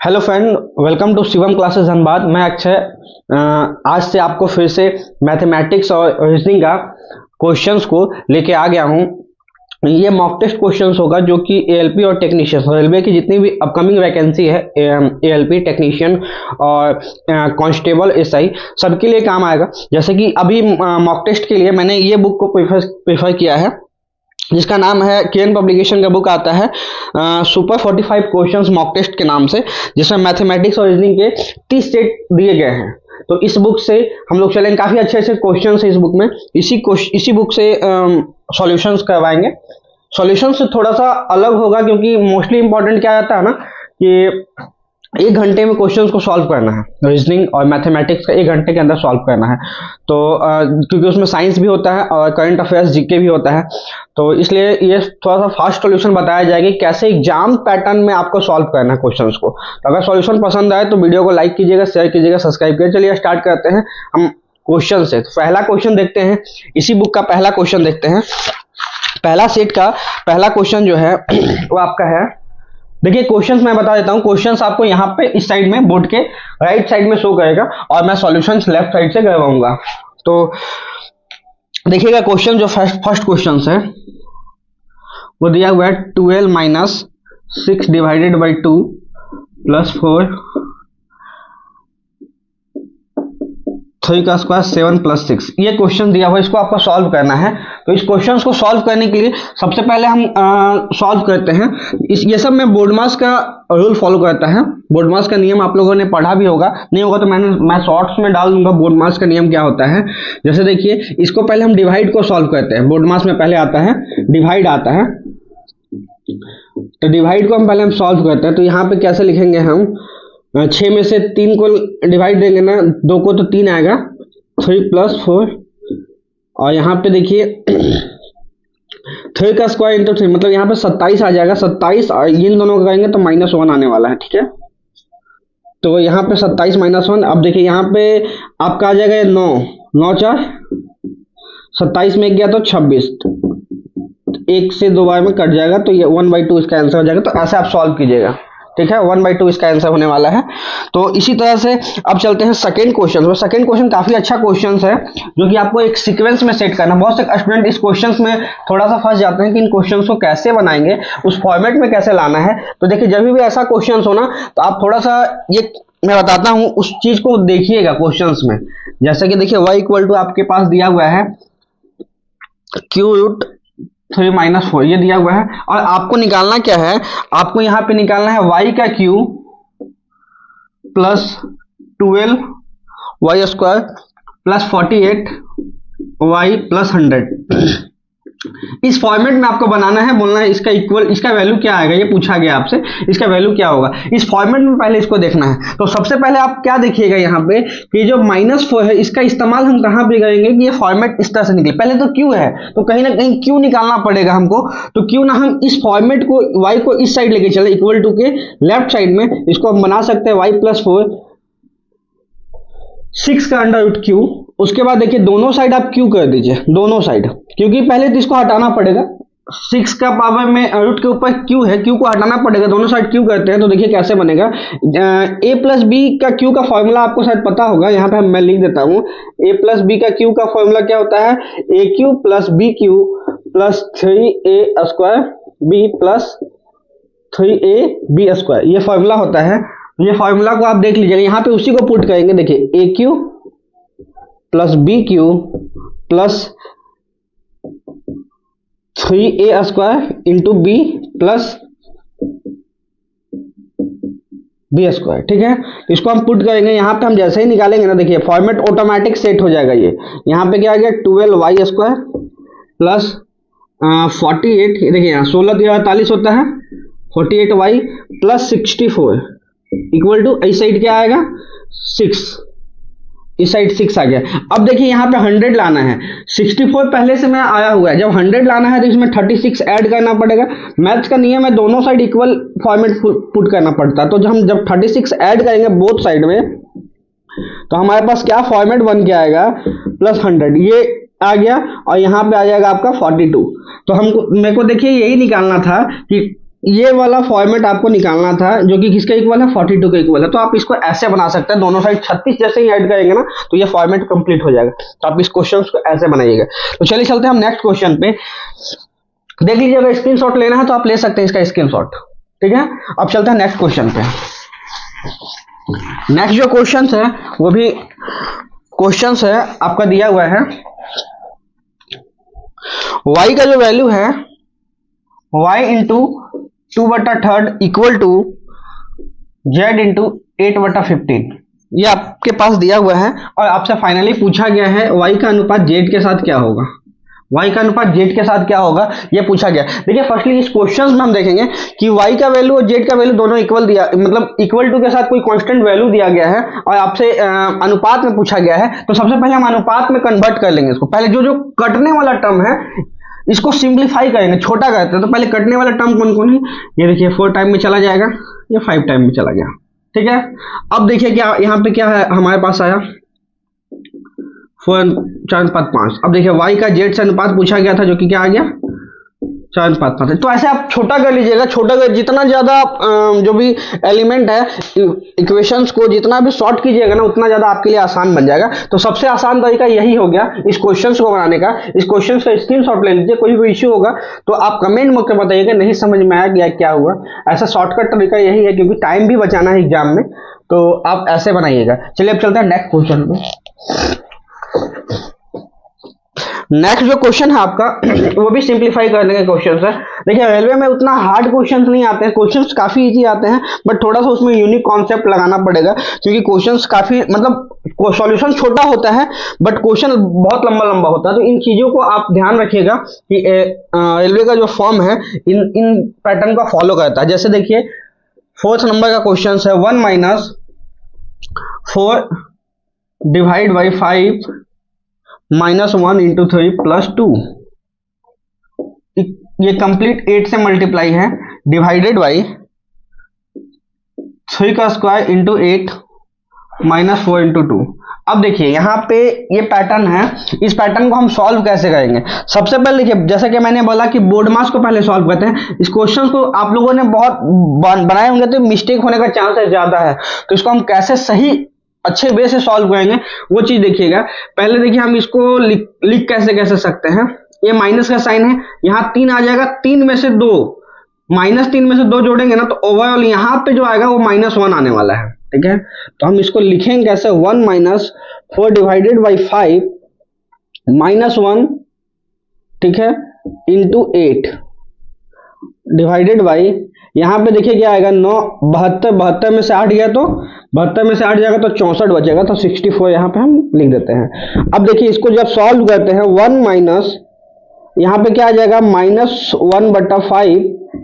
Hello friend, welcome to Shivam classes Dhanbad. मैं अक्षय आज से आपको फिर से मैथमेटिक्स और रीजनिंग का क्वेश्चंस को लेके आ गया हूँ। ये मॉक टेस्ट क्वेश्चंस होगा जो कि एएलपी और टेक्नीशियन रेलवे की जितनी भी अपकमिंग वैकेंसी है, एएलपी टेक्नीशियन और कांस्टेबल एसआई सबके लिए काम आएगा। जैसे कि अभी मॉक टेस्ट के लिए मैंने ये बुक को प्रेफर किया है जिसका नाम है केएन पब्लिकेशन का बुक आता है सुपर 45 क्वेश्चंस मॉक टेस्ट के नाम से, जिसमें मैथमेटिक्स और रीजनिंग के 30 सेट दिए गए हैं। तो इस बुक से हम लोग चलेंगे, काफी अच्छे अच्छे क्वेश्चंस है इस बुक में। इसी बुक से सॉल्यूशंस करवाएंगे। सॉल्यूशन से थोड़ा सा अलग होगा क्योंकि मोस्टली इंपॉर्टेंट क्या आता है ना कि 1 घंटे में क्वेश्चंस को सॉल्व करना है। रीजनिंग और मैथमेटिक्स का 1 घंटे के अंदर सॉल्व करना है। तो क्योंकि उसमें साइंस भी होता है और करंट अफेयर्स जीके भी होता है, तो इसलिए ये थोड़ा सा फास्ट सॉल्यूशन बताया जाएगा कि कैसे एग्जाम पैटर्न में आपको सॉल्व करना है क्वेश्चंस को। तो अगर सॉल्यूशन पसंद आए तो वीडियो को लाइक कीजिएगा, शेयर कीजिएगा, सब्सक्राइब कीजिएगा। चलिए स्टार्ट करते हैं हम क्वेश्चन से। तो पहला क्वेश्चन देखते हैं, इसी बुक का पहला क्वेश्चन देखते हैं। पहला सेट का पहला क्वेश्चन जो है वो आपका है, देखिए क्वेश्चंस मैं बता देता हूं। क्वेश्चंस आपको यहाँ पे इस साइड में बोर्ड के राइट साइड में शो करेगा और मैं सॉल्यूशंस लेफ्ट साइड से करवाऊंगा। तो देखिएगा क्वेश्चन जो फर्स्ट क्वेश्चन है वो दिया हुआ है 12 माइनस 6 डिवाइडेड बाई 2 प्लस 4 3 का स्क्वायर 7 प्लस 6। ये क्वेश्चन दिया हुआ है, इसको आपको सॉल्व करना है। तो इस क्वेश्चन को सॉल्व करने के लिए सबसे पहले हम सॉल्व करते हैं। ये सब में बोर्डमास का रूल फॉलो करता है। बोर्डमास का नियम आप लोगों ने पढ़ा भी होगा, नहीं होगा तो मैं शॉर्ट्स में डाल दूंगा बोर्डमास का नियम क्या होता है। जैसे देखिए, इसको पहले हम डिवाइड को सॉल्व करते हैं। बोर्डमास में पहले आता है डिवाइड आता है, तो डिवाइड को हम पहले सॉल्व करते हैं। तो यहाँ पे कैसे लिखेंगे हम, 6 में से 3 को डिवाइड देंगे ना, 2 को तो 3 आएगा, 3 प्लस 4 और यहाँ पे देखिए 3 का स्क्वायर इंटू 3 मतलब यहाँ पे 27 आ जाएगा। 27 और इन दोनों का करेंगे तो -1 आने वाला है, ठीक है। तो यहाँ पे 27 -1। अब देखिए यहाँ पे आपका आ जाएगा 9 4 27 में गया तो 26, 1 से 2 बार में कट जाएगा तो ये 1/2 इसका आंसर हो जाएगा। तो ऐसे आप सॉल्व कीजिएगा, ठीक है। 1/2 इसका आंसर होने वाला है। तो इसी तरह से अब चलते हैं सेकंड क्वेश्चन। तो सेकंड क्वेश्चन काफी अच्छा क्वेश्चन है जो कि आपको एक सीक्वेंस में सेट करना। बहुत से स्टूडेंट इस क्वेश्चन में थोड़ा सा फंस जाते हैं कि इन क्वेश्चन को कैसे बनाएंगे, उस फॉर्मेट में कैसे लाना है। तो देखिए, जब भी ऐसा क्वेश्चन हो ना तो आप थोड़ा सा, ये मैं बताता हूं, उस चीज को देखिएगा क्वेश्चन में। जैसे कि देखिए y इक्वल टू आपके पास दिया हुआ है q√3 - 4 ये दिया हुआ है और आपको निकालना क्या है, आपको यहाँ पे निकालना है y का q plus 12 y square plus 48 y plus 100। इस फॉर्मेट में आपको बनाना है, बोलना है इसका इक्वल, इसका वैल्यू क्या आएगा, ये पूछा गया आपसे, इसका वैल्यू क्या होगा। इस फॉर्मेट में पहले इसको देखना है। तो सबसे पहले आप क्या देखिएगा यहाँ पे कि जो -4 है इसका इस्तेमाल हम कहाँ पे करेंगे कि ये फॉर्मेट इस तरह से निकले। पहले तो q है तो कहीं ना कहीं q निकालना पड़ेगा हमको। तो क्यों ना हम इस फॉर्मेट को y को इस साइड लेके चले, इक्वल टू के लेफ्ट साइड में इसको हम बना सकते हैं y + 4 6 का √q। उसके बाद देखिए दोनों साइड आप q कर दीजिए, दोनों साइड, क्योंकि पहले तो इसको हटाना पड़ेगा। 6 का पावर में रूट के ऊपर q है, q को हटाना पड़ेगा, दोनों साइड q करते हैं। तो देखिए कैसे बनेगा, a + b का q का फॉर्मूला आपको शायद पता होगा, यहाँ पे मैं लिख देता हूँ। a + b का q का फॉर्मूला क्या होता है, aq + bq plus 3a² b plus 3ab², ये फॉर्मूला होता है। ये फॉर्मूला को आप देख लीजिएगा, यहाँ पे उसी को पुट करेंगे। देखिए aq plus bq plus 3a² into b plus b², ठीक है। इसको हम पुट करेंगे, यहाँ पे हम जैसे ही निकालेंगे ना, देखिए फॉर्मेट ऑटोमेटिक सेट हो जाएगा। ये यहाँ पे क्या आ गया, 12y² प्लस 48, देखिए यहाँ 16 × 48 होता है, 48y प्लस 64 इक्वल टू इस साइड क्या आएगा 6, इस साइड 6 आ गया। अब देखिए यहाँ पे 100 लाना है, 64 पहले से मैं आया हुआ है। जब 100 लाना है तो इसमें 36 ऐड करना पड़ेगा। मैथ्स का नियम है दोनों साइड इक्वल फॉर्मेट पुट करना पड़ता है। तो जब 36 ऐड करेंगे बोथ साइड में तो हमारे पास क्या फॉर्मेट बन के आएगा, +100 ये आ गया और यहाँ पे आ जाएगा आपका 42। तो हमको, मेरे को देखिए यही निकालना था कि ये वाला फॉर्मेट आपको निकालना था जो कि किसका इक्वल है, 42 का इक्वल है। तो आप इसको ऐसे बना सकते हैं, दोनों साइड 36 जैसे ही ऐड करेंगे ना तो ये फॉर्मेट कंप्लीट हो जाएगा। तो आप इस क्वेश्चन को ऐसे बनाइएगा। तो चलिए चलते हैं हम नेक्स्ट क्वेश्चन पे। देख लीजिए, अगर स्क्रीनशॉट लेना है तो आप ले सकते हैं इसका स्क्रीनशॉट, ठीक है। अब चलते हैं नेक्स्ट क्वेश्चन पे। नेक्स्ट जो क्वेश्चन है वो भी क्वेश्चन है आपका दिया हुआ है, y का जो वैल्यू है y into 2/3 equal to z into 8/15, ये आपके पास दिया हुआ है और आपसे फाइनली पूछा गया है y का अनुपात z के साथ क्या होगा। y का अनुपात z के साथ क्या होगा ये पूछा गया। देखिए फर्स्टली इस क्वेश्चन में हम देखेंगे कि y का वैल्यू और z का वैल्यू दोनों इक्वल दिया, मतलब इक्वल टू के साथ कोई कांस्टेंट वैल्यू दिया गया है और आपसे अनुपात में पूछा गया है। तो सबसे पहले हम अनुपात में कन्वर्ट कर लेंगे इसको। पहले जो जो कटने वाला टर्म है इसको सिंप्लीफाई करेंगे, छोटा करते हैं। तो पहले कटने वाला टर्म कौन कौन है, ये देखिए 4 टाइम में चला जाएगा, ये 5 टाइम में चला गया, ठीक है। अब देखिए क्या यहाँ पे क्या है हमारे पास आया 4:5। अब देखिए y का z से अनुपात पूछा गया था जो कि क्या आ गया 4:5। तो ऐसे आप छोटा कर लीजिएगा, छोटा कर जितना ज्यादा जो भी एलिमेंट है इक्वेशंस को जितना भी शॉर्ट कीजिएगा ना उतना ज्यादा आपके लिए आसान बन जाएगा। तो सबसे आसान तरीका यही हो गया इस क्वेश्चंस को बनाने का। इस क्वेश्चंस का स्क्रीनशॉट ले लीजिए, कोई भी इश्यू होगा तो आप कमेंट में बताइएगा नहीं समझ में आया गया क्या हुआ। ऐसा शॉर्टकट तरीका यही है क्योंकि टाइम भी बचाना है एग्जाम में, तो आप ऐसे बनाइएगा। चलिए अब चलते हैं नेक्स्ट क्वेश्चन पे। नेक्स्ट जो क्वेश्चन है आपका वो भी सिंप्लीफाई करने के क्वेश्चन है। देखिए रेलवे में उतना हार्ड क्वेश्चंस नहीं आते हैं, क्वेश्चंस काफी इजी आते हैं, बट थोड़ा सा उसमें यूनिक कॉन्सेप्ट लगाना पड़ेगा क्योंकि क्वेश्चंस काफी मतलब सॉल्यूशन छोटा होता है बट क्वेश्चन बहुत लंबा लंबा होता है। तो इन चीजों को आप ध्यान रखिएगा कि रेलवे का जो फॉर्म है इन पैटर्न का फॉलो करता है। जैसे देखिए 4th नंबर का क्वेश्चन है 1 - 4 डिवाइड बाई 5 -1 × 3 + 2, ये कंप्लीट 8 से मल्टीप्लाई है, डिवाइडेड बाई 3 का स्क्वायर इंटू 8 -4 × 2। अब देखिए यहाँ पे ये पैटर्न है, इस पैटर्न को हम सॉल्व कैसे करेंगे। सबसे पहले देखिए जैसा कि मैंने बोला कि बोर्ड मास को पहले सॉल्व करते हैं। इस क्वेश्चन को आप लोगों ने बहुत बनाए होंगे तो मिस्टेक होने का चांसेस ज्यादा है, तो इसको हम कैसे सही अच्छे वे से सॉल्व करेंगे वो चीज देखिएगा। पहले देखिए हम इसको लिख कैसे सकते हैं। ये माइनस का साइन है, यहाँ 3 आ जाएगा, 3 में से 2 -3 में से 2 जोड़ेंगे ना तो ओवरऑल यहाँ पे जो आएगा वो -1 आने वाला है, ठीक है। तो हम इसको लिखेंगे कैसे 1 - 4 डिवाइडेड बाई 5 -1, ठीक है, इंटू 8 डिवाइडेड बाई, यहाँ पे देखिए क्या आएगा 9 72 में से 8 गया तो 72 में से 8 जाएगा तो 64 बचेगा, तो 64 यहाँ पे हम लिख देते हैं। अब देखिए इसको जब सॉल्व करते हैं 1 माइनस यहाँ पे क्या आ जाएगा -1/5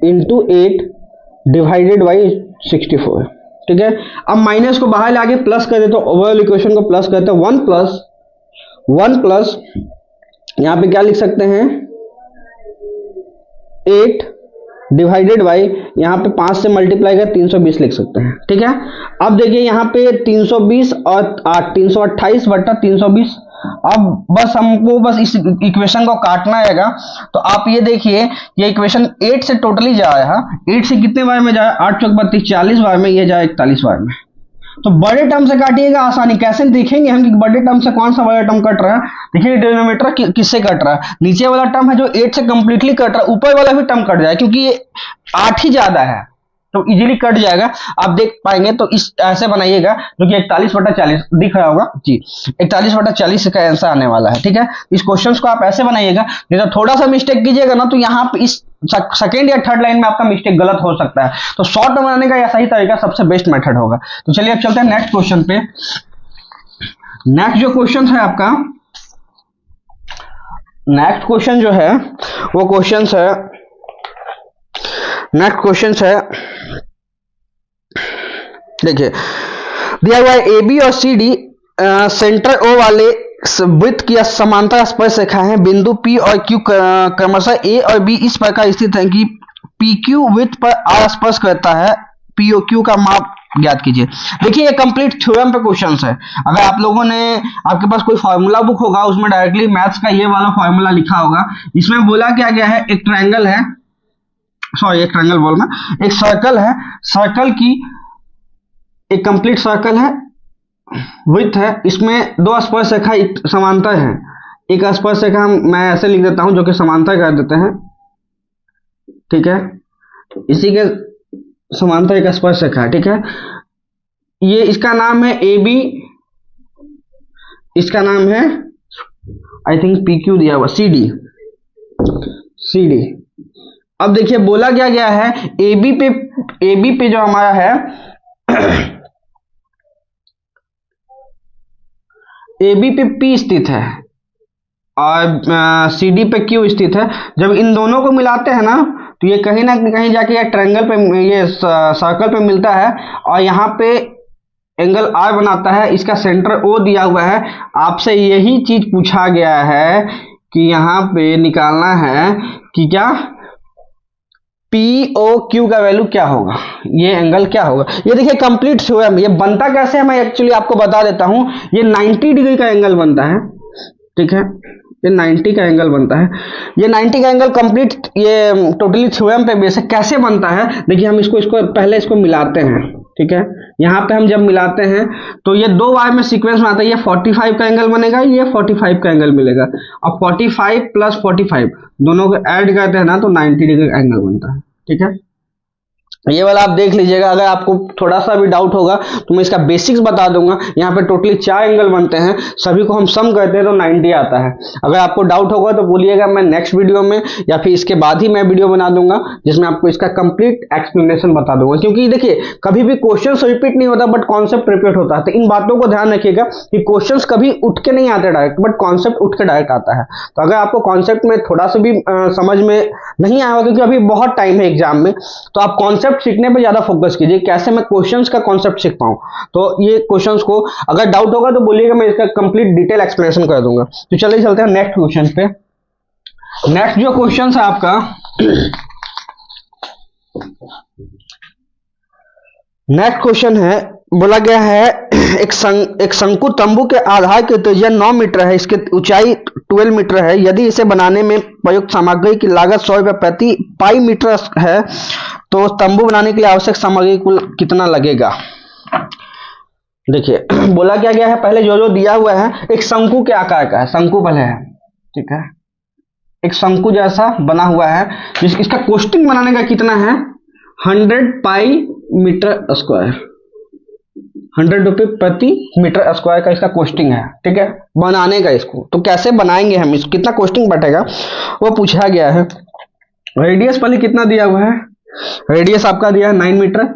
इंटू 8 डिवाइडेड बाई 64, ठीक है। अब माइनस को बाहर लाके प्लस कर देते, तो ओवरऑल इक्वेशन को प्लस करते हैं 1 प्लस यहाँ पे क्या लिख सकते हैं 8 डिवाइडेड बाई यहाँ पे 5 से मल्टीप्लाई कर 320 लिख सकते हैं, ठीक है। अब देखिए यहाँ पे 320 और 8 328/320। अब बस हमको बस इस इक्वेशन को काटना रहेगा। तो आप ये देखिए ये इक्वेशन 8 से टोटली जाए, 8 से कितने बार में जाए 8 चौक 32 40 बार में, ये जाए 41 बार में। तो बड़े टर्म से काटिएगा आसानी, कैसे देखेंगे हम कि बड़े टर्म से कौन सा बड़ा टर्म कट रहा है। देखिए डिनोमिनेटर किससे कट रहा है, नीचे वाला टर्म है जो 8 से कंप्लीटली कट रहा है, ऊपर वाला भी टर्म कट जाए क्योंकि ये 8 ही ज्यादा है तो इजीली कट जाएगा, आप देख पाएंगे। तो इस ऐसे बनाइएगा जो कि 41/40 दिख रहा होगा जी, 41/40 का आंसर आने वाला है, ठीक है। इस क्वेश्चन को आप ऐसे बनाइएगा, नहीं तो थोड़ा सा मिस्टेक कीजिएगा ना तो यहाँ पे इस सेकेंड या थर्ड लाइन में आपका मिस्टेक गलत हो सकता है। तो शॉर्ट बनाने का यह सही तरीका सबसे बेस्ट मेथड होगा। तो चलिए अब चलते हैं नेक्स्ट क्वेश्चन पे। नेक्स्ट जो क्वेश्चन है आपका, नेक्स्ट क्वेश्चन जो है वो क्वेश्चन है, नेक्स्ट क्वेश्चन है देखिए दिया हुआ है ए बी और सी डी सेंटर ओ वाले वृत्त की समांतर स्पर्श रेखा है, बिंदु पी और क्यू क्रमशः ए और बी इस प्रकार स्थित है कि पी क्यू वृत्त पर आर स्पर्श करता है, पी ओ क्यू का माप ज्ञात कीजिए। देखिए ये कंप्लीट थ्योरम पे क्वेश्चन है। अगर आप लोगों ने आपके पास कोई फॉर्मूला बुक होगा उसमें डायरेक्टली मैथ्स का ये वाला फॉर्मूला लिखा होगा। इसमें बोला क्या गया है, एक ट्रायंगल है सॉरी एक ट्रायंगल बोलना, एक सर्कल है, सर्कल की एक कंप्लीट सर्कल है, विड्थ है, इसमें दो स्पर्श रेखा समांतर है। एक स्पर्श रेखा मैं ऐसे लिख देता हूं जो कि समांतर कर देते हैं, ठीक है, इसी के समांतर एक स्पर्श रेखा है, ठीक है। ये इसका नाम है ए बी, इसका नाम है आई थिंक पी क्यू दिया हुआ, सी डी, सी डी। अब देखिए बोला क्या गया है, ए बी पे जो हमारा है ए बी पे पी स्थित है और सी डी पे क्यू स्थित है। जब इन दोनों को मिलाते हैं ना तो ये कहीं ना कहीं जाके ये ट्रायंगल पे, ये सर्कल पे मिलता है और यहाँ पे एंगल आर बनाता है। इसका सेंटर ओ दिया हुआ है। आपसे यही चीज पूछा गया है कि यहाँ पे निकालना है कि क्या पी ओ क्यू का वैल्यू क्या होगा, ये एंगल क्या होगा। ये देखिए कंप्लीट थ्योरम, ये बनता कैसे है मैं एक्चुअली आपको बता देता हूं। ये 90 डिग्री का एंगल बनता है, ठीक है, ये 90 का एंगल बनता है। ये 90 का एंगल कंप्लीट ये टोटली थ्योरम पे बेस है। कैसे बनता है देखिए, हम इसको पहले इसको मिलाते हैं, ठीक है। यहाँ पे हम जब मिलाते हैं तो ये दो बार में सीक्वेंस में आता है, ये 45 का एंगल बनेगा, ये 45 का एंगल मिलेगा। अब 45 प्लस 45 दोनों को ऐड करते हैं ना तो 90 डिग्री का एंगल बनता है, ठीक है। ये वाला आप देख लीजिएगा। अगर आपको थोड़ा सा भी डाउट होगा तो मैं इसका बेसिक्स बता दूंगा। यहाँ पे टोटली 4 एंगल बनते हैं, सभी को हम सम करते हैं तो 90 आता है। अगर आपको डाउट होगा तो बोलिएगा, मैं नेक्स्ट वीडियो में या फिर इसके बाद ही मैं वीडियो बना दूंगा जिसमें आपको इसका कंप्लीट एक्सप्लेनेशन बता दूंगा। क्योंकि देखिए कभी भी क्वेश्चन रिपीट नहीं होता बट कॉन्सेप्ट रिपीट होता है। तो इन बातों को ध्यान रखिएगा कि क्वेश्चन कभी उठ के नहीं आते डायरेक्ट, बट कॉन्सेप्ट उठ के डायरेक्ट आता है। तो अगर आपको कॉन्सेप्ट में थोड़ा सा भी समझ में नहीं आएगा, क्योंकि अभी बहुत टाइम है एग्जाम में, तो आप कॉन्सेप्ट सीखने पर ज्यादा फोकस कीजिए, कैसे मैं क्वेश्चंस का कॉन्सेप्ट सीख पाऊं। तो ये क्वेश्चंस को अगर डाउट होगा तो बोलिएगा, मैं इसका कंप्लीट डिटेल एक्सप्लेनेशन कर दूंगा। तो चलिए चलते हैं नेक्स्ट क्वेश्चन पे। नेक्स्ट जो क्वेश्चन है आपका नेक्स्ट क्वेश्चन है, बोला गया है एक शंकु तंबू के आधार की त्रिज्या 9 मीटर है, इसकी ऊंचाई 12 मीटर है। यदि इसे बनाने में प्रयुक्त सामग्री की लागत 100 रुपये प्रति पाई मीटर है तो तंबू बनाने के लिए आवश्यक सामग्री कुल कितना लगेगा। देखिए बोला क्या गया है, पहले जो दिया हुआ है एक शंकु के आकार का है, शंकु पहले है, ठीक है, एक शंकु जैसा बना हुआ है। इसका कोस्टिंग बनाने का कितना है, 100 पाई मीटर स्क्वायर, 100 रुपये प्रति मीटर स्क्वायर का इसका कोस्टिंग है, ठीक है, बनाने का। इसको तो कैसे बनाएंगे हम, इसको कितना कोस्टिंग बैठेगा वो पूछा गया है। रेडियस पहले कितना दिया हुआ है, रेडियस आपका दिया है 9 मीटर।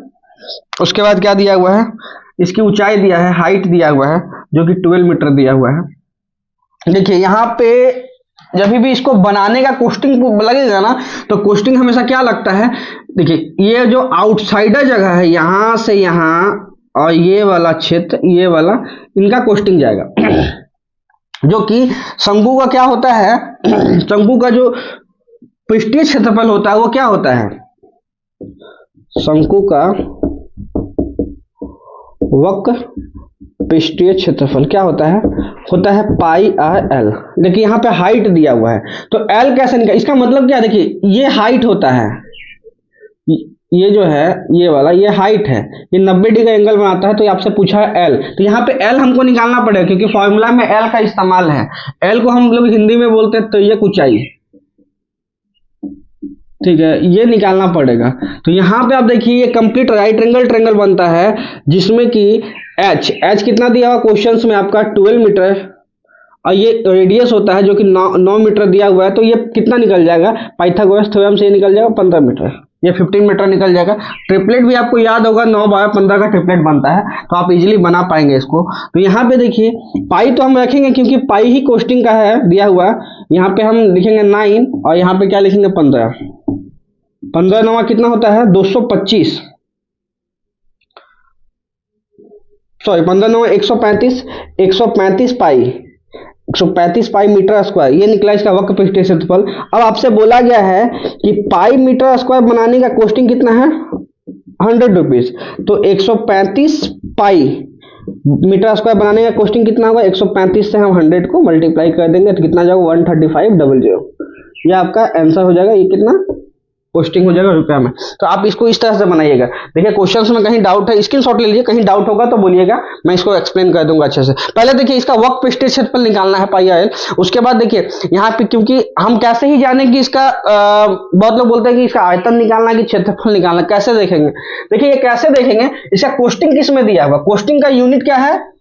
उसके बाद क्या दिया हुआ है, इसकी ऊंचाई दिया है, हाइट दिया हुआ है जो कि 12 मीटर दिया हुआ है। देखिए यहाँ पे जब भी इसको बनाने का कोस्टिंग लगेगा ना तो कोस्टिंग हमेशा क्या लगता है, देखिए ये जो आउटसाइडर जगह है यहाँ से यहाँ और ये वाला क्षेत्र, ये वाला, इनका कोस्टिंग जाएगा। जो कि शंकु का क्या होता है, शंकु का जो पृष्ठीय क्षेत्रफल होता है वो क्या होता है, शंकु का वक्र पृष्ठीय क्षेत्रफल क्या होता है पाई आर एल। देखिए यहाँ पे हाइट दिया हुआ है तो एल कैसे निकल, इसका मतलब क्या है, देखिए ये हाइट होता है, ये जो है ये वाला ये हाइट है, ये 90 डिग्री एंगल बनाता है। तो आपसे पूछा है एल, तो यहाँ पे एल हमको निकालना पड़ेगा क्योंकि फॉर्मूला में एल का इस्तेमाल है। एल को हम लोग हिंदी में बोलते हैं तो ये ऊंचाई, ठीक है, ये निकालना पड़ेगा। तो यहाँ पे आप देखिए ये कंप्लीट राइट एंगल ट्रायंगल बनता है जिसमें कि एच कितना दिया हुआ क्वेश्चंस में आपका 12 मीटर और ये रेडियस होता है जो कि 9 मीटर दिया हुआ है। तो ये कितना निकल जाएगा, पाइथागोरस थ्योरम से ये निकल जाएगा 15 मीटर, ये 15 मीटर निकल जाएगा। ट्रिपलेट भी आपको याद होगा, 9 12 15 का ट्रिपलेट बनता है तो आप इजीली बना पाएंगे इसको। तो यहाँ पे देखिए पाई तो हम रखेंगे क्योंकि पाई ही कोस्टिंग का है दिया हुआ। यहाँ पे हम लिखेंगे 9 और यहाँ पे क्या लिखेंगे 15, 15 9 कितना होता है 225, सॉरी 15 9 135, 135 पाई, 135 पाई मीटर स्क्वायर, ये निकला इसका वक्र पृष्ठीय क्षेत्रफल। अब आपसे बोला गया है कि पाई मीटर स्क्वायर बनाने का कॉस्टिंग कितना है 100 रुपीज। तो 135 पाई मीटर स्क्वायर बनाने का कॉस्टिंग कितना होगा, 135 से हम 100 को मल्टीप्लाई कर देंगे तो कितना जाएगा 13500। ये आपका आंसर हो जाएगा। ये कितना पोस्टिंग हो जाएगा रुपया में। तो आप इसको इस तरह से बनाइएगा। देखिए क्वेश्चंस में कहीं डाउट है स्क्रीनशॉट ले लीजिए, कहीं डाउट होगा तो बोलिएगा, मैं इसको एक्सप्लेन कर दूंगा अच्छे से। पहले देखिए इसका वर्क पेस्टेज क्षेत्रफल निकालना है पाई आर। उसके बाद देखिए यहाँ पे, क्योंकि हम कैसे ही जाने कि इसका बहुत लोग बोलते हैं कि इसका आयतन निकालना है कि क्षेत्रफल निकालना, कैसे देखेंगे? देखिए ये कैसे देखेंगे, इसका कोस्टिंग किस में दिया हुआ, कोस्टिंग का यूनिट क्या है,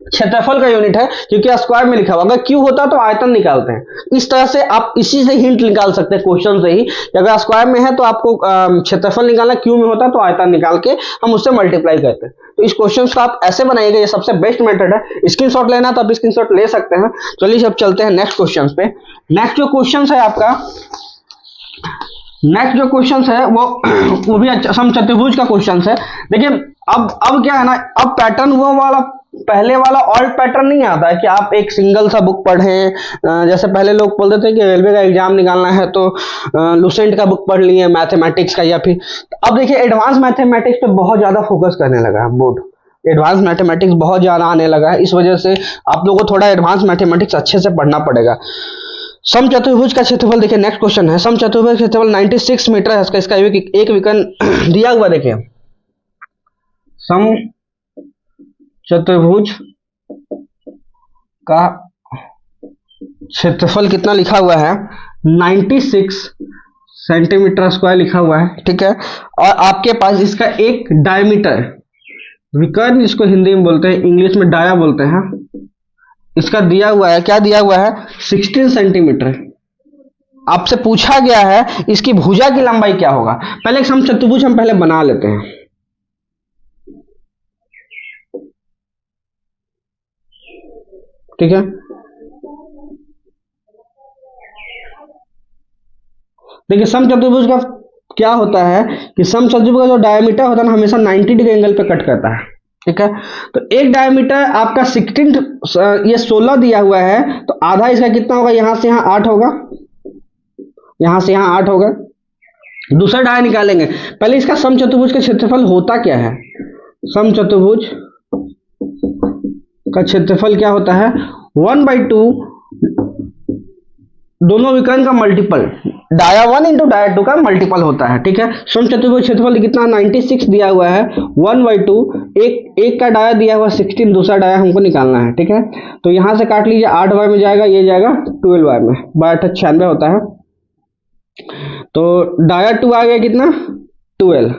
क्षेत्रफल का यूनिट है, क्योंकि स्क्वायर में लिखा हुआ। अगर क्यू होता तो आयतन निकालते हैं। इस तरह से आप इसी से हिंट निकाल सकते हैं क्वेश्चन से ही, कि अगर स्क्वायर में है तो आपको क्षेत्रफल निकालना, क्यू में होता तो आयतन निकाल के हम उससे मल्टीप्लाई करते हैं। तो इस क्वेश्चन को आप ऐसे बनाइएगा, ये सबसे बेस्ट मेथड है। स्क्रीनशॉट लेना तो आप स्क्रीनशॉट ले सकते हैं। चलिए अब चलते हैं नेक्स्ट क्वेश्चन पे। नेक्स्ट जो क्वेश्चन है आपका, नेक्स्ट जो क्वेश्चन है वो भी समचतुर्भुज का क्वेश्चन है। देखिए अब क्या है ना, अब पैटर्न वो वाला पहले वाला ऑल्ट पैटर्न नहीं आता है कि आप एक सिंगल सा बुक पढ़ें। जैसे पहले लोग बोलते थे कि रेलवे का एग्जाम निकालना है तो लुसेंट का बुक पढ़ लिए मैथमेटिक्स का, या फिर अब देखिए एडवांस मैथमेटिक्स पे बहुत ज्यादा फोकस करने लगा है बोर्ड। एडवांस मैथमेटिक्स बहुत ज्यादा आने लगा है, इस वजह से आप लोगों को थोड़ा एडवांस मैथमेटिक्स अच्छे से पढ़ना पड़ेगा। समचतुर्भुज का क्षेत्रफल देखिए, नेक्स्ट क्वेश्चन है। समचतुर्भुज का क्षेत्रफल 96 मीटर है। इसका एक विकर्ण दिया हुआ, देखिए समचतुर्भुज का क्षेत्रफल कितना लिखा हुआ है, 96 सेंटीमीटर स्क्वायर लिखा हुआ है, ठीक है। और आपके पास इसका एक डायमीटर, विकर्ण इसको हिंदी में बोलते हैं, इंग्लिश में डाया बोलते हैं, इसका दिया हुआ है, क्या दिया हुआ है, 16 सेंटीमीटर। आपसे पूछा गया है इसकी भुजा की लंबाई क्या होगा। पहले समचतुर्भुज हम पहले बना लेते हैं, ठीक है। देखिए समचतुर्भुज का क्या होता है कि समचतुर्भुज का जो डायमीटर होता है ना, हमेशा 90 डिग्री एंगल पे कट करता है, ठीक है। तो एक डायमीटर आपका 16, ये 16 दिया हुआ है, तो आधा इसका कितना होगा, यहां से यहां 8 होगा, यहां से यहां 8 होगा। दूसरा डाया निकालेंगे। पहले इसका समचतुर्भुज का क्षेत्रफल होता क्या है, समचतुर्भुज का क्षेत्रफल क्या होता है, 1/2 दोनों विकर्ण का मल्टीपल, डाया 1 इंटू डाया 2 का मल्टीपल होता है, ठीक है। समचतुर्भुज क्षेत्रफल कितना 96 दिया हुआ है, 1/2 एक का डाया दिया हुआ 16, दूसरा डाया हमको निकालना है, ठीक है। तो यहां से काट लीजिए, 8 बाय में जाएगा, ये जाएगा 12 बाय में, 96 होता है। तो डाया 2 आ गया कितना 12।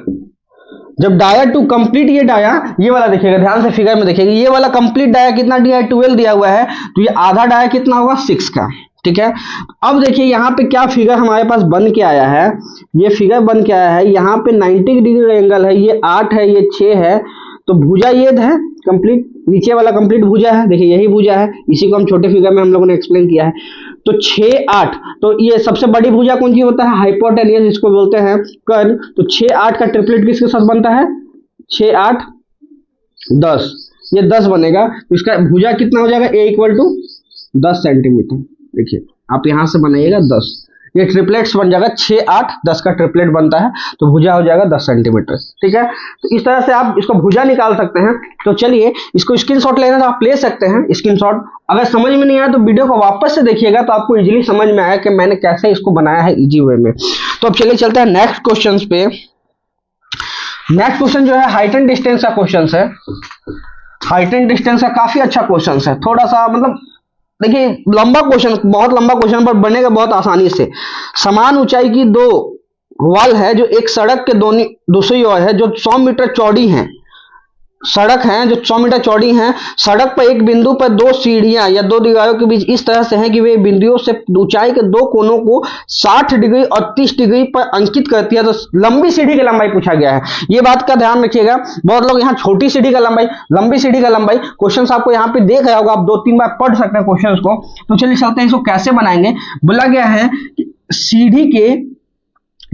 जब डाया 2 कंप्लीट, ये डाया ये वाला देखिएगा, ध्यान से फिगर में देखिएगा, ये वाला कंप्लीट डाया कितना दिया है, 12 दिया हुआ है, तो ये आधा डाया कितना होगा 6 का, ठीक है। अब देखिए यहाँ पे क्या फिगर हमारे पास बन के आया है, ये फिगर बन के आया है, यहाँ पे 90 डिग्री एंगल है, ये 8 है, ये 6 है, तो भुजा ये है कंप्लीट, नीचे वाला कंप्लीट भुजा है, देखिए यही भुजा है, इसी को हम छोटे फिगर में हम लोगों ने एक्सप्लेन किया है। तो 6 8, तो ये सबसे बड़ी भुजा कौन सी होता है, हाइपोटेनियस इसको बोलते हैं कर्ण। तो 6 8 का ट्रिपलेट किसके साथ बनता है, 6 8 10, ये 10 बनेगा, तो इसका भुजा कितना हो जाएगा, a = 10 सेंटीमीटर। देखिए आप यहां से बनाइएगा 10, ये ट्रिपलेट्स बन जाएगा, 6 8 10 का ट्रिपलेट बनता है, तो भुजा हो जाएगा 10 सेंटीमीटर, ठीक है। तो इस तरह से आप इसको भुजा निकाल सकते हैं। तो चलिए इसको स्क्रीनशॉट लेना तो आप ले सकते हैं स्क्रीनशॉट। अगर समझ में नहीं आया तो वीडियो को वापस से देखिएगा, तो आपको इजीली समझ में आया कि मैंने कैसे इसको बनाया है इजी वे में। तो अब चलिए चलते हैं नेक्स्ट क्वेश्चन पे। नेक्स्ट क्वेश्चन जो है हाइट एंड डिस्टेंस का क्वेश्चन है। हाइट एंड डिस्टेंस का काफी अच्छा क्वेश्चन है, थोड़ा सा मतलब देखिए लंबा क्वेश्चन, बहुत लंबा क्वेश्चन, पर बनेगा बहुत आसानी से। समान ऊंचाई की दो वॉल है जो एक सड़क के दूसरी ओर है, जो 100 मीटर चौड़ी है, सड़क है जो 100 मीटर चौड़ी है। सड़क पर एक बिंदु पर दो सीढ़ियां या दो दीवारों के बीच इस तरह से हैं कि वे बिंदुओं से ऊंचाई के दो कोनों को 60 डिग्री और 30 डिग्री पर अंकित करती है। तो लंबी सीढ़ी की लंबाई पूछा गया है, ये बात का ध्यान रखिएगा। बहुत लोग यहाँ छोटी सीढ़ी का लंबाई, लंबी सीढ़ी का लंबाई, क्वेश्चन आपको यहाँ पे देख रहा होगा, आप 2-3 बार पढ़ सकते हैं क्वेश्चन को। तो चलिए चलते हैं इसको कैसे बनाएंगे। बोला गया है कि सीढ़ी के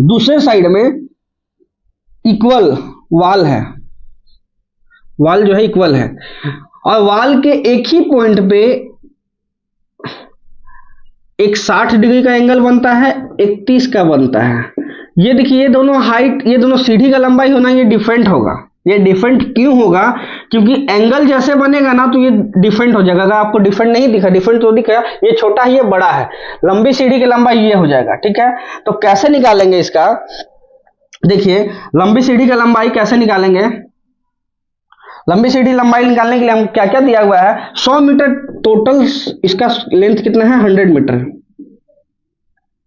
दूसरे साइड में इक्वल वाल है, वाल जो है इक्वल है, और वाल के एक ही पॉइंट पे एक 60 डिग्री का एंगल बनता है, एक 30 का बनता है। ये देखिए ये दोनों हाइट, ये दोनों सीढ़ी का लंबाई होना ये डिफरेंट होगा, ये डिफरेंट क्यों होगा? क्योंकि एंगल जैसे बनेगा ना तो ये डिफरेंट हो जाएगा। अगर आपको डिफरेंट नहीं दिखा, डिफरेंट तो दिखा, ये छोटा है ये बड़ा है, लंबी सीढ़ी की लंबाई ये हो जाएगा। ठीक है, तो कैसे निकालेंगे इसका? देखिए लंबी सीढ़ी की लंबाई कैसे निकालेंगे? लंबी सीढ़ी लंबाई निकालने के लिए हम क्या क्या दिया हुआ है, 100 मीटर टोटल, इसका लेंथ कितना है, 100 मीटर।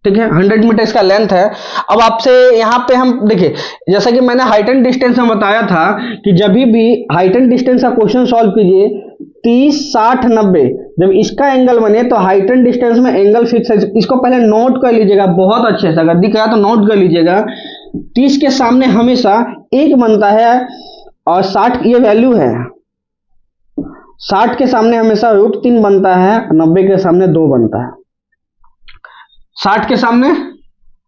ठीक है, 100 मीटर इसका लेंथ है। अब आपसे यहाँ पे हम देखिए, जैसा कि मैंने हाइट एंड डिस्टेंस में बताया था कि जब भी हाइट एंड डिस्टेंस का क्वेश्चन सॉल्व कीजिए 30, 60, 90, जब इसका एंगल बने तो हाइट एंड डिस्टेंस में एंगल फिक्स है। इसको पहले नोट कर लीजिएगा बहुत अच्छे से, अगर दिख रहा तो नोट कर लीजिएगा। 30 के सामने हमेशा 1 बनता है और 60 ये वैल्यू है, 60 के सामने हमेशा √3 बनता है, 90 के सामने 2 बनता है। 60 के सामने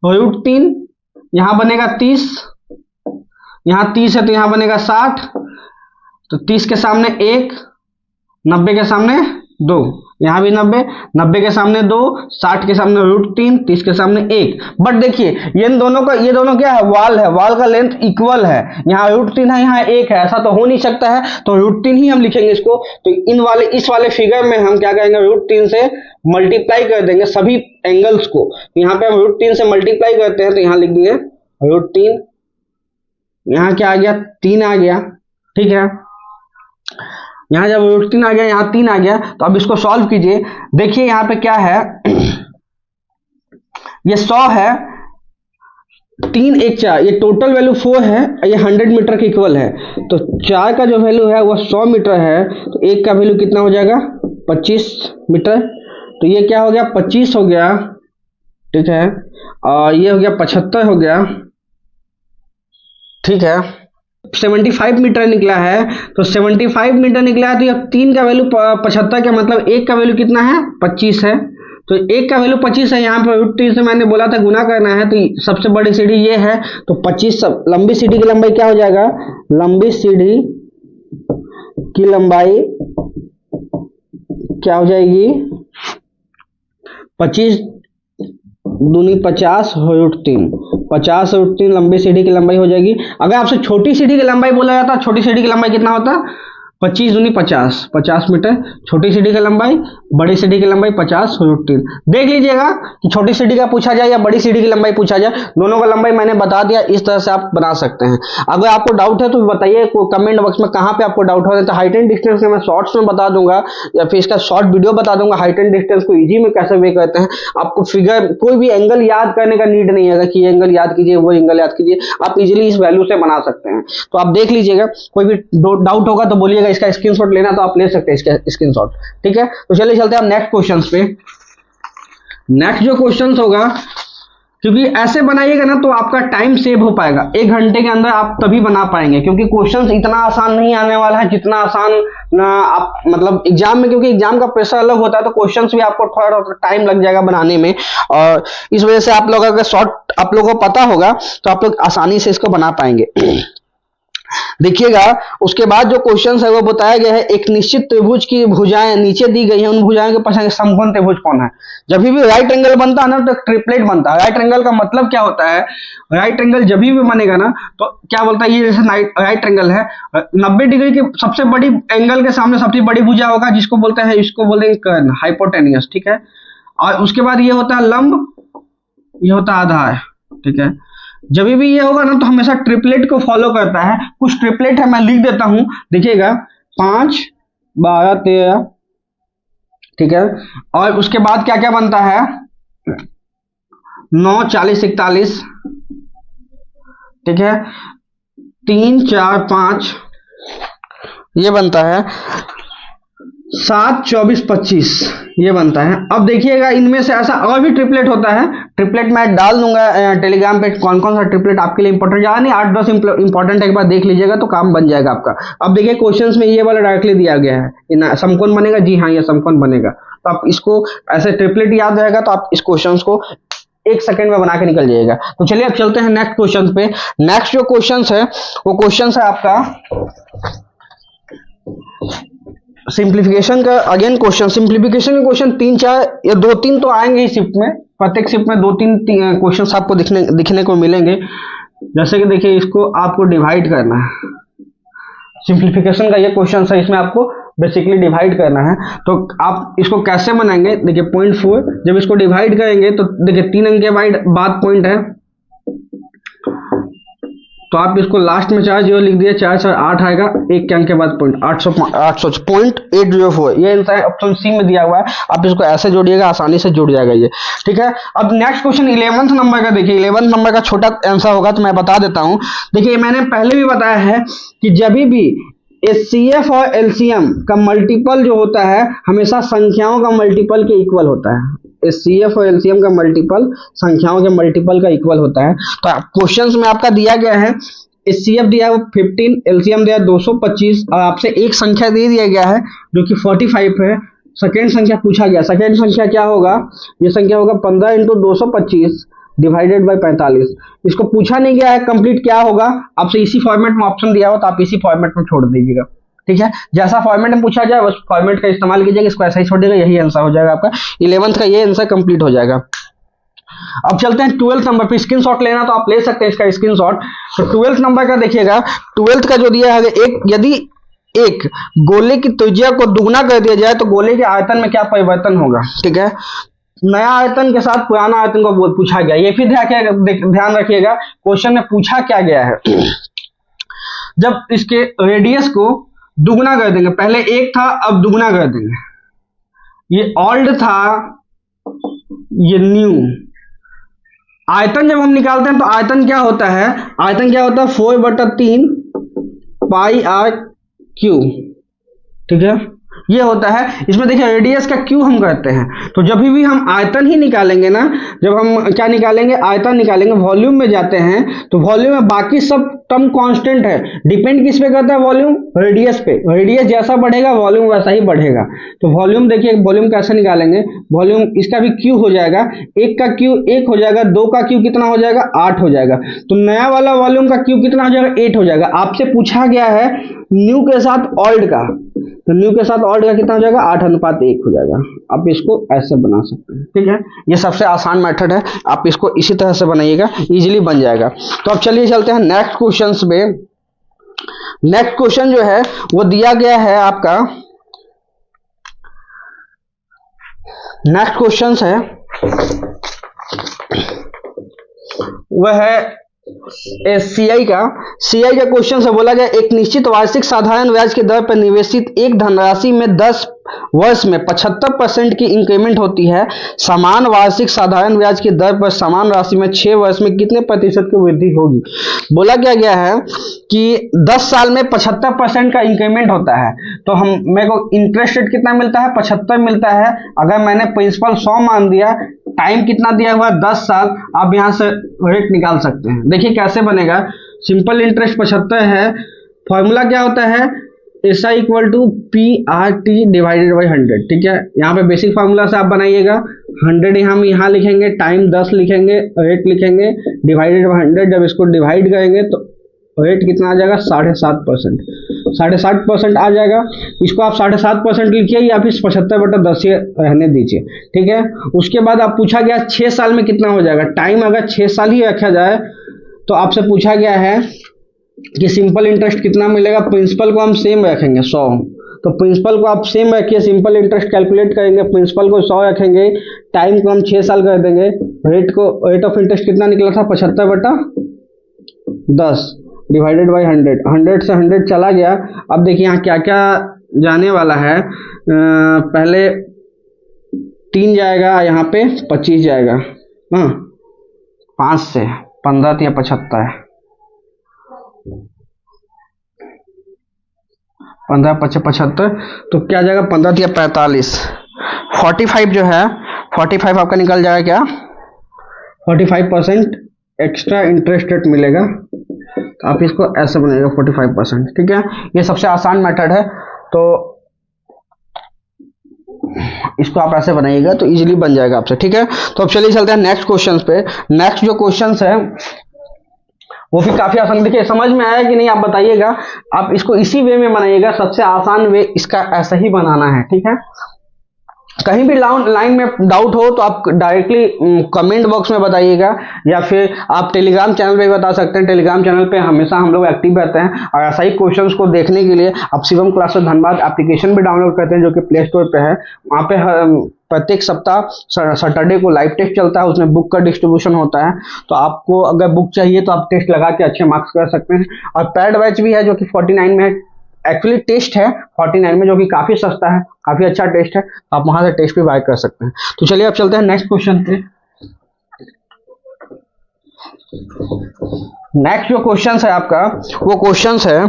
√3, यहां बनेगा 30, यहां 30 है तो यहां बनेगा 60, तो 30 के सामने 1, 90 के सामने 2, यहां भी 90, 90 के सामने 2, 60 के सामने √3, 30 के सामने 1। बट देखिए ये दोनों का, ये दोनों क्या है, वाल है, वाल का लेंथ इक्वल है, यहाँ √3 है यहाँ 1 है, ऐसा तो हो नहीं सकता है, तो √3 ही हम लिखेंगे इसको। तो इस वाले फिगर में हम क्या करेंगे, √3 से मल्टीप्लाई कर देंगे सभी एंगल्स को। यहाँ पे हम √3 से मल्टीप्लाई करते हैं तो यहाँ लिख देंगे √3, यहाँ क्या आ गया, 3 आ गया। ठीक है, यहां जब √3 आ गया, यहां 3 आ गया, तो अब इसको सॉल्व कीजिए। देखिए यहां पे क्या है, ये 100 है, 3, 1, 4, ये टोटल वैल्यू 4 है, ये 100 मीटर के इक्वल है, तो 4 का जो वैल्यू है वो 100 मीटर है, तो 1 का वैल्यू कितना हो जाएगा, 25 मीटर। तो ये क्या हो गया, 25 हो गया। ठीक है, और ये हो गया 75 हो गया। ठीक है, 75 मीटर निकला है, तो 75 मीटर निकला है, तो ये 3 का वैल्यू 75 का मतलब 1 का वैल्यू कितना है, 25 है, तो 1 का वैल्यू 25 है। यहाँ पर √3 से मैंने बोला था गुना करना है, तो सबसे बड़ी सीढ़ी ये है, तो 25 लंबी सीढ़ी की लंबाई क्या हो जाएगा, लंबी सीढ़ी की लंबाई क्या हो जाएगी, 25 दूनी 50 √3, 50 √3 लंबी सीढ़ी की लंबाई हो जाएगी। अगर आपसे छोटी सीढ़ी की लंबाई बोला जाता, छोटी सीढ़ी की लंबाई कितना होता, 25 दूनी 50, 50 मीटर छोटी सीढ़ी की लंबाई, बड़ी सीढ़ी की लंबाई 50 √3। देख लीजिएगा कि छोटी सीढ़ी का पूछा जाए या बड़ी सीढ़ी की लंबाई पूछा जाए, दोनों का लंबाई मैंने बता दिया, इस तरह से आप बना सकते हैं। अगर आपको डाउट है तो बताइए कमेंट बॉक्स में कहाँ पे आपको डाउट हो रहा है। तो हाइट एंड डिस्टेंस मैं शॉर्ट्स में बता दूंगा या फिर इसका शॉर्ट वीडियो बता दूंगा, हाइट एंड डिस्टेंस को ईजी में कैसे वे करते हैं। आपको फिगर कोई भी एंगल याद करने का नीड नहीं है कि ये एंगल याद कीजिए वो एंगल याद कीजिए, आप इजीली इस वैल्यू से बना सकते हैं। तो आप देख लीजिएगा, कोई भी डाउट होगा तो बोलिएगा, इसका स्क्रीनशॉट लेना तो आप ले सकते हैं इसका स्क्रीनशॉट। ठीक है, तो चलिए चलते हैं हम नेक्स्ट क्वेश्चंस पे। नेक्स्ट जो क्वेश्चंस होगा, क्योंकि ऐसे बनाइएगा ना तो आपका टाइम सेव हो पाएगा, 1 घंटे के अंदर आप तभी बना पाएंगे, क्योंकि क्वेश्चंस इतना आसान नहीं आने वाला है जितना आसान ना आप मतलब एग्जाम में, क्योंकि एग्जाम का प्रेशर अलग होता है, तो क्वेश्चंस भी आपको थोड़ा टाइम लग जाएगा बनाने में, और इस वजह से आप लोग अगर शॉर्ट आप लोगों को पता होगा तो आप लोग आसानी से इसको बना पाएंगे। देखिएगा, उसके बाद जो क्वेश्चन है वो बताया गया है, एक निश्चित त्रिभुज की भुजाएं नीचे दी गई हैं, उन भुजाओं के पीछे समकोण त्रिभुज कौन है। जब भी राइट एंगल बनता है ना तो ट्रिपलेट बनता है। राइट एंगल का मतलब क्या होता है, राइट एंगल जब भी बनेगा ना तो क्या बोलता है, ये जैसे राइट एंगल है, 90 डिग्री की सबसे बड़ी एंगल के सामने सबसे बड़ी भुजा होगा, जिसको बोलते हैं, इसको बोलते हैं कर्ण, हाइपोटेन्यूस। ठीक है, और उसके बाद ये होता है लंब, ये होता है आधार। ठीक है, जब भी ये होगा ना तो हमेशा ट्रिपलेट को फॉलो करता है। कुछ ट्रिपलेट है, मैं लिख देता हूं, देखिएगा, 5, 12, 13। ठीक है, और उसके बाद क्या क्या बनता है, 9, 40, 41। ठीक है, 3, 4, 5 ये बनता है, 7, 24, 25 ये बनता है। अब देखिएगा इनमें से ऐसा और भी ट्रिपलेट होता है, ट्रिपलेट मैं डाल दूंगा टेलीग्राम पे, कौन कौन सा ट्रिपलेट आपके लिए इंपॉर्टेंट, ज्यादा नहीं 8-10 इंपॉर्टेंट, एक बार देख लीजिएगा तो काम बन जाएगा आपका। अब देखिए क्वेश्चंस में ये वाला डायरेक्टली दिया गया है, समकोण बनेगा, जी हाँ ये समकोण बनेगा, तो आप इसको ऐसे ट्रिपलेट याद रहेगा तो आप इस क्वेश्चन को 1 सेकंड में बना के निकल जाएगा। तो चलिए अब चलते हैं नेक्स्ट क्वेश्चन पे। नेक्स्ट जो क्वेश्चन है वो क्वेश्चन है आपका सिंप्लीफिकेशन का। अगेन क्वेश्चन, सिंप्लीफिकेशन के क्वेश्चन 3-4 या 2-3 तो आएंगे ही शिफ्ट में, प्रत्येक शिफ्ट में 2-3 क्वेश्चन आपको दिखने को मिलेंगे। जैसे कि देखिए, इसको आपको डिवाइड करना है, सिंप्लीफिकेशन का ये क्वेश्चन है, इसमें आपको बेसिकली डिवाइड करना है। तो आप इसको कैसे बनाएंगे, देखिए 0.4 जब इसको डिवाइड करेंगे तो देखिए 3 अंक के बाद पॉइंट है, तो आप इसको लास्ट में 4 0 लिख दिए, 4 4 8 आएगा, एक के अंक के बाद पॉइंट 800.804, ये ऑप्शन सी में दिया हुआ है। आप इसको ऐसे जोड़िएगा, आसानी से जुड़ जाएगा ये, ठीक है। अब नेक्स्ट क्वेश्चन 11th नंबर का देखिए, 11th नंबर का छोटा आंसर होगा तो मैं बता देता हूं। देखिए मैंने पहले भी बताया है कि जब भी एचसीएफ और एलसीएम का मल्टीपल जो होता है हमेशा संख्याओं का मल्टीपल के इक्वल होता है। एचसीएफ और एलसीएम का मल्टीपल संख्याओं के मल्टीपल का इक्वल होता है। तो क्वेश्चंस में आपका दिया गया है, एचसीएफ दिया है 15, एलसीएम दिया 225 और आपसे एक संख्या दे दिया गया है जो कि 45 है। सेकेंड संख्या पूछा गया, सेकेंड संख्या क्या होगा, ये संख्या होगा 15 × 225 डिवाइडेड बाय 45। इसको पूछा नहीं गया है कंप्लीट क्या होगा, आपसे इसी फॉर्मेट में ऑप्शन दिया हो तो आप इसी फॉर्मेट में छोड़ दीजिएगा, ठीक है। जैसा फॉर्मेट में पूछा जाए उस फॉर्मेट का इस्तेमाल कीजिएगा, इसको ऐसा ही छोड़ दीजिएगा, यही आंसर हो जाएगा आपका 11th का, ये आंसर कंप्लीट हो जाएगा। अब चलते हैं 12th नंबर पे। स्क्रीनशॉट लेना तो आप ले सकते हैं इसका स्क्रीनशॉट। तो 12th नंबर का देखिएगा, 12th का जो दिया है, यदि एक गोले की त्रिज्या को दुगना कर दिया जाए तो गोले के आयतन में क्या परिवर्तन होगा, ठीक है। नया आयतन के साथ पुराना आयतन को पूछा गया, ये फिर ध्यान रखिएगा क्वेश्चन में पूछा क्या गया है। जब इसके रेडियस को दुगना कर देंगे, पहले एक था अब दुगना कर देंगे, ये ओल्ड था ये न्यू। आयतन जब हम निकालते हैं तो आयतन क्या होता है, आयतन क्या होता है 4/3 πr², ठीक है, ये होता है। इसमें देखिए रेडियस का क्यू हम करते हैं, तो जब भी हम आयतन ही निकालेंगे ना, जब हम क्या निकालेंगे, आयतन निकालेंगे, वॉल्यूम में जाते हैं तो वॉल्यूम में बाकी सब टर्म कांस्टेंट है। डिपेंड किस पे करता है वॉल्यूम, रेडियस पे। रेडियस जैसा बढ़ेगा वॉल्यूम वैसा ही बढ़ेगा। तो वॉल्यूम देखिए, वॉल्यूम कैसे निकालेंगे, वॉल्यूम इसका भी क्यू हो जाएगा, एक का क्यू 1 हो जाएगा, 2 का क्यू कितना हो जाएगा 8 हो जाएगा, तो नया वाला वॉल्यूम का क्यू कितना हो जाएगा 8 हो जाएगा। आपसे पूछा गया है न्यू के साथ ओल्ड का, तो न्यू के साथ ओल्ड का कितना हो जाएगा 8:1 हो जाएगा। आप इसको ऐसे बना सकते हैं, ठीक है, ये सबसे आसान मेथड है, आप इसको इसी तरह से बनाइएगा, इजीली बन जाएगा। तो अब चलिए चलते हैं नेक्स्ट क्वेश्चंस पे। नेक्स्ट क्वेश्चन जो है वो दिया गया है आपका, नेक्स्ट क्वेश्चन है वह है सीआई का क्वेश्चन से बोला गया, एक निश्चित वार्षिक साधारण ब्याज की दर पर निवेशित एक धनराशि में 10 वर्ष में 75% की इंक्रीमेंट होती है। समान वार्षिक साधारण ब्याज की दर पर समान राशि में 6 वर्ष में कितने प्रतिशत की वृद्धि होगी। बोला क्या गया है कि 10 साल में 75% का इंक्रीमेंट होता है, तो मेरे को इंटरेस्ट रेट कितना मिलता है 75 मिलता है। अगर मैंने प्रिंसिपल 100 मान दिया, टाइम कितना दिया हुआ 10 साल, आप यहां से रेट निकाल सकते हैं। देखिए कैसे बनेगा, सिंपल इंटरेस्ट 75 है, फॉर्मूला क्या होता है SI = PRT / 100, ठीक है। यहाँ पे बेसिक फार्मूला से आप बनाइएगा, 100 हम यहाँ लिखेंगे, टाइम 10 लिखेंगे, रेट लिखेंगे, डिवाइडेड बाई 100। जब इसको डिवाइड करेंगे तो रेट कितना आ जाएगा 7.5%, 7.5% आ जाएगा। इसको आप 7.5% लिखिए या फिर 75/10 रहने दीजिए, ठीक है। उसके बाद आप पूछा गया 6 साल में कितना हो जाएगा। टाइम अगर 6 साल ही रखा जाए तो आपसे पूछा गया है कि सिंपल इंटरेस्ट कितना मिलेगा। प्रिंसिपल को हम सेम रखेंगे 100, तो प्रिंसिपल को आप सेम रखिए, सिंपल इंटरेस्ट कैलकुलेट करेंगे, प्रिंसिपल को 100 रखेंगे, टाइम को हम 6 साल कर देंगे, रेट ऑफ इंटरेस्ट कितना निकला था 75/10 डिवाइडेड बाई 100। 100 से 100 चला गया। अब देखिए यहाँ क्या क्या जाने वाला है, पहले 3 जाएगा, यहाँ पे 25 जाएगा, हाँ 5 से 15 या 75, 15 75, तो क्या जाएगा 15 या 45, 45 जो है 45 आपका निकल जाएगा क्या 45% एक्स्ट्रा इंटरेस्ट रेट मिलेगा। तो आप इसको ऐसे बनाइएगा 45%, ठीक है। ये सबसे आसान मेथड है, तो इसको आप ऐसे बनाइएगा तो इजीली बन जाएगा आपसे, ठीक है। तो अब चलिए चलते हैं नेक्स्ट क्वेश्चन पे। नेक्स्ट जो क्वेश्चन है वो भी काफी आसान, देखिए समझ में आया कि नहीं आप बताइएगा। आप इसको इसी वे में बनाइएगा, सबसे आसान वे इसका ऐसा ही बनाना है, ठीक है। कहीं भी लाइन में डाउट हो तो आप डायरेक्टली कमेंट बॉक्स में बताइएगा, या फिर आप टेलीग्राम चैनल पे बता सकते हैं। टेलीग्राम चैनल पे हमेशा हम लोग एक्टिव रहते हैं, और ऐसा ही क्वेश्चंस को देखने के लिए आप शिवम क्लासेस धनबाद एप्लीकेशन भी डाउनलोड करते हैं, जो कि प्ले स्टोर पे है। वहाँ पे प्रत्येक सप्ताह सैटरडे को लाइव टेस्ट चलता है, उसमें बुक का डिस्ट्रीब्यूशन होता है। तो आपको अगर बुक चाहिए तो आप टेस्ट लगा के अच्छे मार्क्स कर सकते हैं। और पैड बैच भी है जो कि 49 में है, एक्चुअली टेस्ट है 49 में, जो कि काफी सस्ता है, काफी अच्छा टेस्ट है। आप वहां से टेस्ट भी बाय कर सकते हैं। तो चलिए अब चलते हैं नेक्स्ट क्वेश्चन पे। नेक्स्ट जो क्वेश्चन है आपका, वो क्वेश्चन है,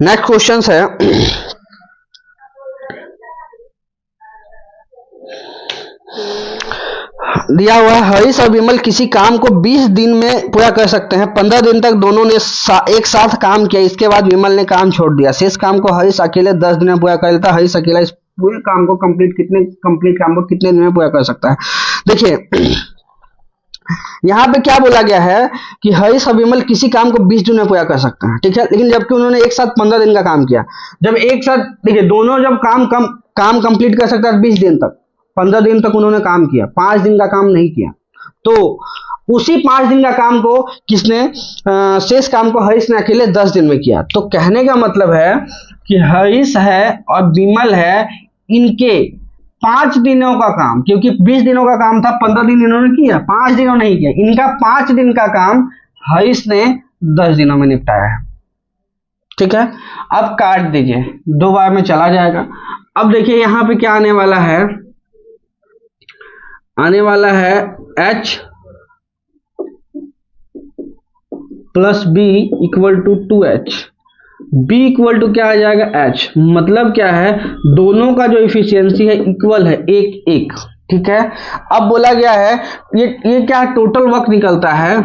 नेक्स्ट क्वेश्चन है दिया हुआ है, हरीश और विमल किसी काम को 20 दिन में पूरा कर सकते हैं। 15 दिन तक दोनों ने एक साथ काम किया, इसके बाद विमल ने काम छोड़ दिया। शेष काम को हरीश अकेले 10 दिन में पूरा कर लेता है। हरीश अकेला इस पूरे काम को कंप्लीट काम को कितने दिन में पूरा कर सकता है? देखिए यहाँ पे क्या बोला गया है कि हरीश और विमल किसी काम को 20 दिन में पूरा कर सकते हैं, ठीक है। लेकिन जबकि उन्होंने एक साथ 15 दिन का काम किया। जब एक साथ देखिए दोनों जब काम कंप्लीट कर सकता है 20 दिन तक, 15 दिन तक उन्होंने काम किया, 5 दिन का काम नहीं किया। तो उसी 5 दिन का काम को किसने, शेष काम को हरीश ने अकेले 10 दिन में किया। तो कहने का मतलब है कि हरीश है और विमल है, इनके 5 दिनों का काम, क्योंकि 20 दिनों का काम था, 15 दिन इन्होंने किया, 5 दिनों नहीं किया। इनका 5 दिन का काम हरीश ने 10 दिनों में निपटाया है, ठीक है। अब काट दीजिए, 2 बार में चला जाएगा। अब देखिए यहाँ पे क्या आने वाला है, आने वाला है h plus b equal to 2h। b equal to क्या आ जाएगा, h। मतलब क्या है, दोनों का जो इफिशियंसी है इक्वल है, एक एक, ठीक है। अब बोला गया है ये क्या टोटल वर्क निकलता है,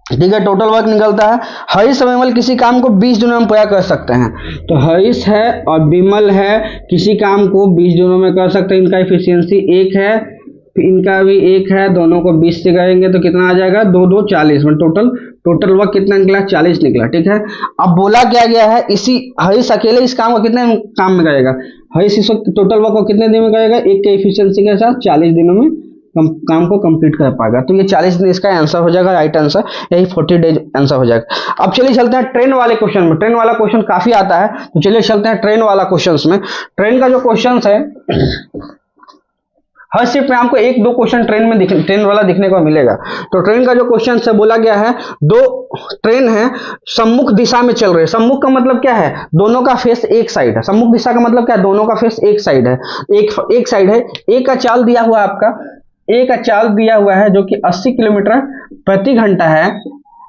ठीक है, टोटल वर्क निकलता है। हरीश और विमल किसी काम को 20 दिनों में पूरा कर सकते हैं। तो हरीश है और विमल है, किसी काम को 20 दिनों में कर सकते हैं। इनका इफिशियंसी 1 है, इनका भी 1 है, दोनों को 20 से करेंगे तो कितना आ जाएगा, 2 2 40 में टोटल वर्क कितना निकला, 40 निकला, ठीक है। अब बोला क्या गया है, इसी हरीश अकेले इस काम को कितने काम में करेगा, हरीश इस टोटल वर्क को कितने दिन में करेगा, 1 के इफिशियंसी के साथ 40 दिनों में काम को कंप्लीट कर पाएगा। तो ये 40 दिन इसका आंसर हो जाएगा, राइट आंसर, यही 40 डेज आंसर हो जाएगा। अब चलिए चलते हैं ट्रेन वाले क्वेश्चन में। ट्रेन वाला क्वेश्चन काफी आता है, तो चलिए चलते हैं ट्रेन वाला क्वेश्चन में। ट्रेन का जो क्वेश्चन है, हर शिफ्ट में आपको 1-2 क्वेश्चन ट्रेन वाला दिखने को मिलेगा। तो ट्रेन का जो क्वेश्चन है, बोला गया है 2 ट्रेन है सम्मुख दिशा में चल रहे हैं। सम्मुख का मतलब क्या है, दोनों का फेस एक साइड है। सम्मुख दिशा का मतलब क्या है, दोनों का फेस एक साइड है, एक साइड है। एक का चाल दिया हुआ है आपका, एक का चाल दिया हुआ है जो कि 80 किलोमीटर प्रति घंटा है,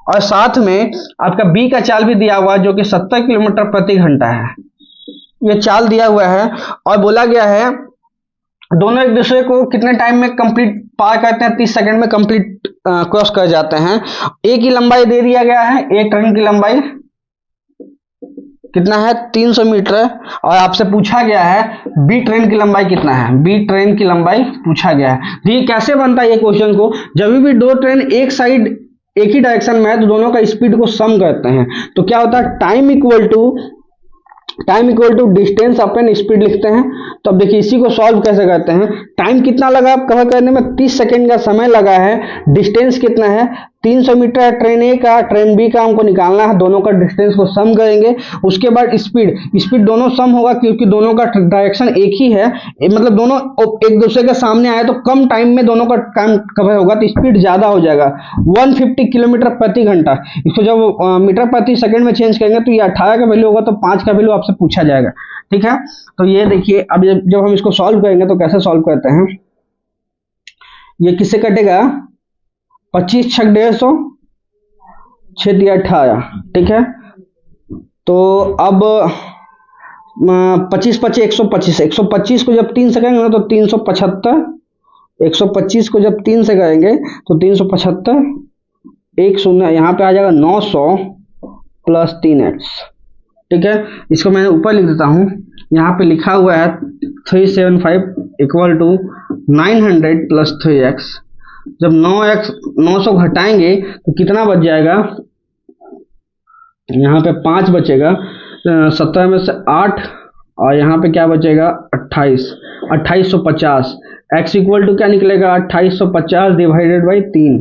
और साथ में आपका बी का चाल भी दिया हुआ है जो कि 70 किलोमीटर प्रति घंटा है। ये चाल दिया हुआ है, और बोला गया है दोनों एक दूसरे को कितने टाइम में कंप्लीट पार करते हैं, 30 सेकंड में कंप्लीट क्रॉस कर जाते हैं। ए की लंबाई दे दिया गया है, एक ट्रेन की लंबाई कितना है, 300 मीटर है। और आपसे पूछा गया है बी ट्रेन की लंबाई कितना है, बी ट्रेन की लंबाई पूछा गया है। तो ये कैसे बनता है ये क्वेश्चन को, जब भी 2 ट्रेन एक साइड एक ही डायरेक्शन में है तो दोनों का स्पीड को सम करते हैं। तो क्या होता है, टाइम इक्वल टू डिस्टेंस अपन स्पीड लिखते हैं। तो अब देखिए इसी को सॉल्व कैसे करते हैं। टाइम कितना लगा कवर करने में, 30 सेकंड का समय लगा है। डिस्टेंस कितना है, 300 मीटर ट्रेन ए का, ट्रेन बी का हमको निकालना है। दोनों का डिस्टेंस को सम करेंगे, उसके बाद स्पीड दोनों सम होगा, क्योंकि दोनों का डायरेक्शन एक ही है, मतलब दोनों एक दूसरे के सामने आए तो कम टाइम में दोनों का काम कवर होगा, तो स्पीड ज्यादा हो जाएगा, 150 किलोमीटर प्रति घंटा। इसको जब मीटर प्रति सेकंड में चेंज करेंगे तो ये 18 का वैल्यू होगा, तो 5 का वैल्यू आपसे पूछा जाएगा, ठीक है। तो ये देखिए अब जब हम इसको सॉल्व करेंगे तो कैसे सॉल्व करते हैं, ये किससे कटेगा, 25 छक 150, 6 दिया 18, ठीक है। तो अब 25 25 125, 125 को जब 3 से करेंगे ना तो 375, 125 को जब 3 से करेंगे तो 375, 1 शून्य यहाँ पे आ जाएगा 900 प्लस 3x, ठीक है। इसको मैंने ऊपर लिख देता हूँ, यहाँ पे लिखा हुआ है 375 इक्वल टू 900 प्लस 3x। जब 900 घटाएंगे तो कितना बच जाएगा, यहाँ पे 5 बचेगा, 17 में से 8 और यहाँ पे क्या बचेगा 28, 2850। x इक्वल टू क्या निकलेगा 2850 divided by 3।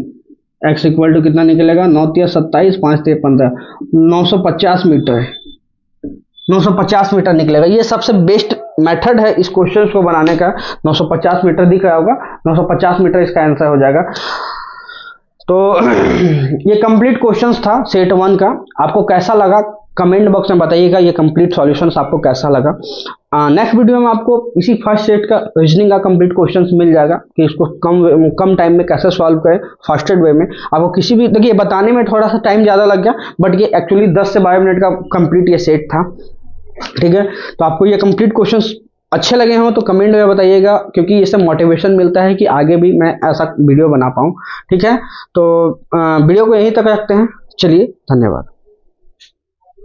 x equal to कितना निकलेगा 9 × 27 5 × 15 950 मीटर, 950 मीटर निकलेगा। ये सबसे बेस्ट मेथड है इस क्वेश्चन को बनाने का। 950 मीटर दिख रहा होगा, 950 मीटर इसका आंसर हो जाएगा। तो ये कंप्लीट क्वेश्चंस था सेट 1 का। आपको कैसा लगा कमेंट बॉक्स में बताइएगा, ये कंप्लीट सॉल्यूशंस आपको कैसा लगा। नेक्स्ट वीडियो में आपको इसी फर्स्ट सेट का रीजनिंग का कंप्लीट क्वेश्चंस मिल जाएगा कि इसको कम टाइम में कैसे सॉल्व करें फास्टेड वे में। आपको किसी भी, देखिए बताने में थोड़ा सा टाइम ज़्यादा लग गया, बट ये एक्चुअली 10 से 12 मिनट का कंप्लीट ये सेट था, ठीक है। तो आपको ये कंप्लीट क्वेश्चंस अच्छे लगे हों तो कमेंट में बताइएगा, क्योंकि इससे मोटिवेशन मिलता है कि आगे भी मैं ऐसा वीडियो बना पाऊँ, ठीक है। तो वीडियो को यहीं तक रखते हैं। चलिए, धन्यवाद।